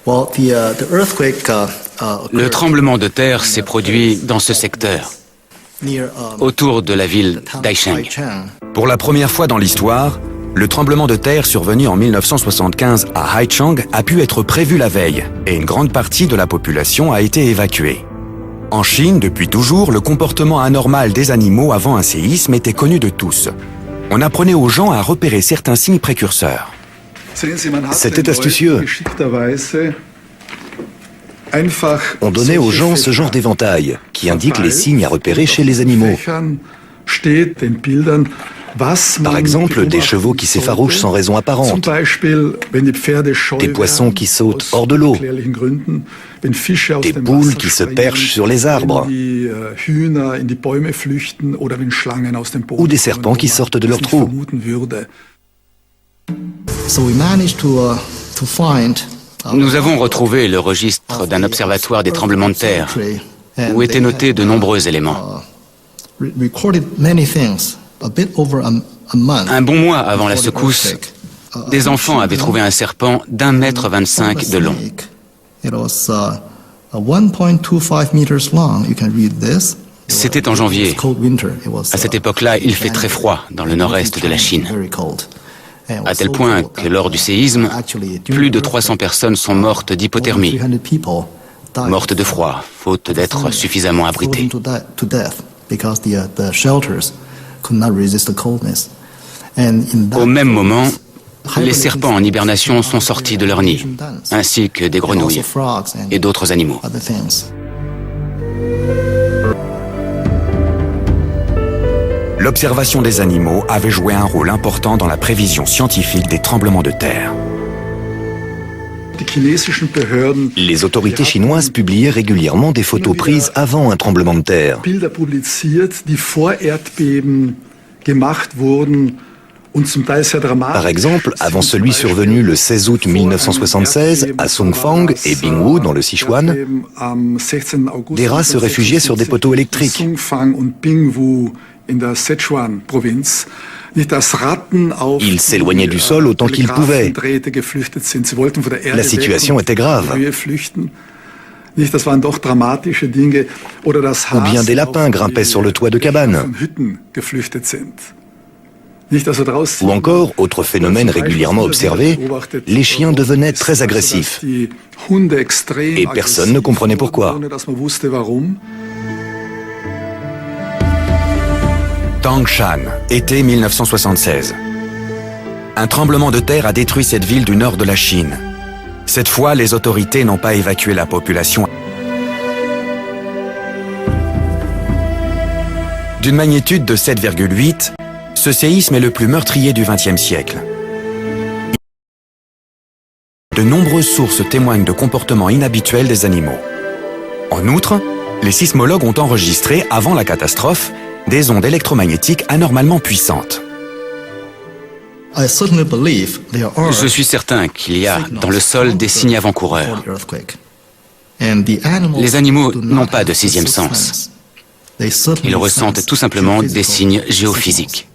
Le tremblement de terre s'est produit dans ce secteur, autour de la ville d'Haicheng. Pour la première fois dans l'histoire, le tremblement de terre survenu en 1975 à Haichang a pu être prévu la veille et une grande partie de la population a été évacuée. En Chine, depuis toujours, le comportement anormal des animaux avant un séisme était connu de tous. On apprenait aux gens à repérer certains signes précurseurs. C'était astucieux. On donnait aux gens ce genre d'éventail qui indique les signes à repérer chez les animaux. Par exemple, des chevaux qui s'effarouchent sans raison apparente, des poissons qui sautent hors de l'eau, des poules qui se perchent sur les arbres, ou des serpents qui sortent de leur trou. Nous avons retrouvé le registre d'un observatoire des tremblements de terre, où étaient notés de nombreux éléments. Un bon mois avant la secousse, des enfants avaient trouvé un serpent d'1,25 m de long. C'était en janvier. À cette époque-là, il fait très froid dans le nord-est de la Chine. À tel point que lors du séisme, plus de 300 personnes sont mortes d'hypothermie, mortes de froid, faute d'être suffisamment abritées. Au même moment, les serpents en hibernation sont sortis de leur nid, ainsi que des grenouilles et d'autres animaux. L'observation des animaux avait joué un rôle important dans la prévision scientifique des tremblements de terre. Les autorités chinoises publiaient régulièrement des photos prises avant un tremblement de terre. Par exemple, avant celui survenu le 16 août 1976 à Songfang et Bingwu dans le Sichuan, des rats se réfugiaient sur des poteaux électriques. Ils s'éloignaient du sol autant qu'ils pouvaient. La situation était grave. Ou bien des lapins grimpaient sur le toit de cabanes. Ou encore, autre phénomène régulièrement observé, les chiens devenaient très agressifs. Et personne ne comprenait pourquoi. Tangshan, été 1976. Un tremblement de terre a détruit cette ville du nord de la Chine. Cette fois, les autorités n'ont pas évacué la population. D'une magnitude de 7,8, ce séisme est le plus meurtrier du XXe siècle. De nombreuses sources témoignent de comportements inhabituels des animaux. En outre, les sismologues ont enregistré, avant la catastrophe, des ondes électromagnétiques anormalement puissantes. Je suis certain qu'il y a dans le sol des signes avant-coureurs. Les animaux n'ont pas de sixième sens. Ils ressentent tout simplement des signes géophysiques.